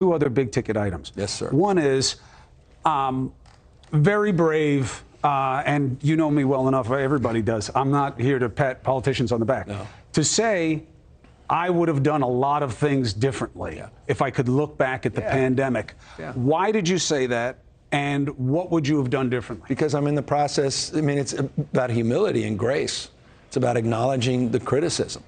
Two other big ticket items. Yes, sir. One is very brave, and you know me well enough, everybody does. I'm not here to pat politicians on the back. No. To say I would have done a lot of things differently if I could look back at the pandemic. Why did you say that? And what would you have done differently? Because I'm in the process. I mean, it's about humility and grace. It's about acknowledging the criticism.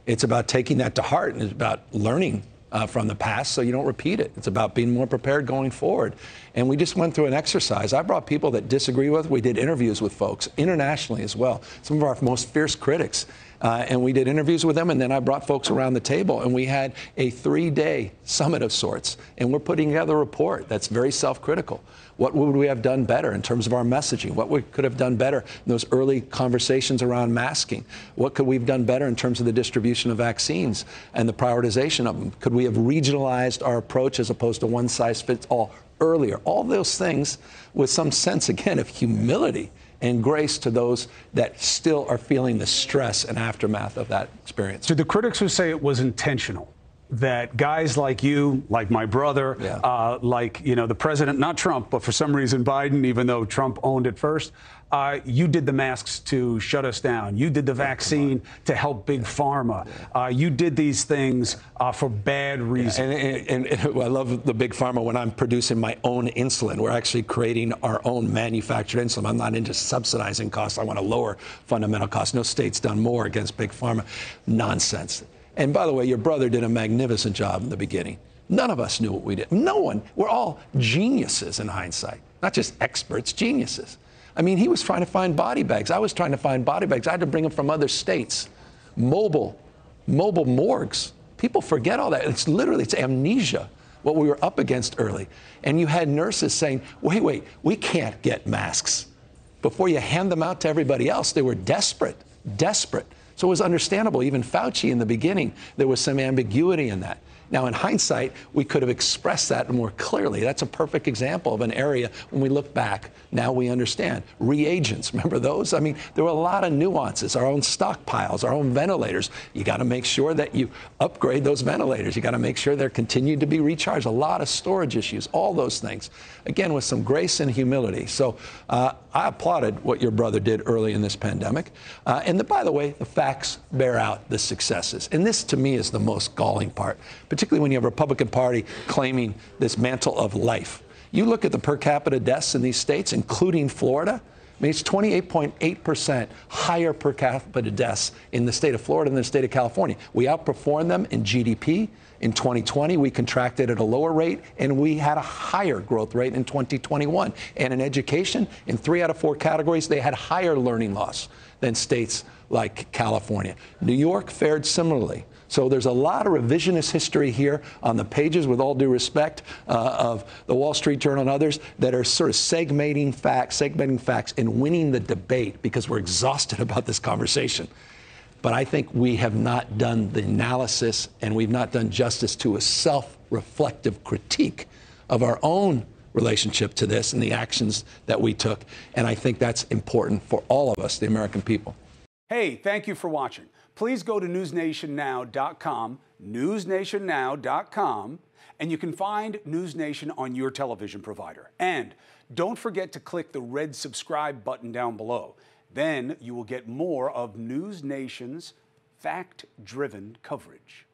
It's about taking that to heart, and it's about learning from the past so you don't repeat it. It's about being more prepared going forward. And we just went through an exercise. I brought people that disagree with. We did interviews with folks internationally as well, some of our most fierce critics. And we did interviews with them, and then I brought folks around the table, and we had a 3-day summit of sorts. And we're putting together a report that's very self-critical. What would we have done better in terms of our messaging? What we could have done better in those early conversations around masking? What could we have done better in terms of the distribution of vaccines and the prioritization of them? Could we have regionalized our approach as opposed to one-size-fits-all earlier? All those things with some sense, again, of humility and grace to those that still are feeling the stress and aftermath of that experience. To the critics who say it was intentional, that guys like you, like my brother, like, you know, the president, not Trump, but for some reason Biden, even though Trump owned it first, you did the masks to shut us down. You did the vaccine to help big pharma. You did these things for bad reasons. And I love the big pharma when I'm producing my own insulin. We're actually creating our own manufactured insulin. I'm not into subsidizing costs. I want to lower fundamental costs. No state's done more against big pharma. Nonsense. And by the way, your brother did a magnificent job in the beginning. None of us knew what we did. No one. We're all geniuses in hindsight, not just experts, geniuses. I mean, he was trying to find body bags. I was trying to find body bags. I had to bring them from other states. Mobile morgues. People forget all that. It's amnesia, what we were up against early. And you had nurses saying, wait, we can't get masks. Before you hand them out to everybody else, they were desperate. So it was understandable. Even Fauci in the beginning, there was some ambiguity in that. Now, in hindsight, we could have expressed that more clearly. That's a perfect example of an area when we look back. Now we understand. Reagents, remember those? I mean, there were a lot of nuances. Our own stockpiles, our own ventilators. You got to make sure that you upgrade those ventilators. You got to make sure they're continued to be recharged. A lot of storage issues, all those things. Again, with some grace and humility. So I applauded what your brother did early in this pandemic. And by the way, the facts bear out the successes. And this, to me, is the most galling part, particularly when you have a Republican Party claiming this mantle of life. You look at the per capita deaths in these states, including Florida. I mean, it's 28.8% higher per capita deaths in the state of Florida than the state of California. We outperformed them in GDP. In 2020, we contracted at a lower rate, and we had a higher growth rate in 2021. And in education, in 3 out of 4 categories, they had higher learning loss than states like California. New York fared similarly. So there's a lot of revisionist history here on the pages, with all due respect, of the Wall Street Journal and others, that are sort of segmenting facts and winning the debate because we're exhausted about this conversation. But I think we have not done the analysis, and we've not done justice to a self-reflective critique of our own relationship to this and the actions that we took. And I think that's important for all of us, the American people. Hey, thank you for watching. Please go to newsnationnow.com, newsnationnow.com, and you can find NewsNation on your television provider. And don't forget to click the red subscribe button down below. Then you will get more of NewsNation's fact-driven coverage.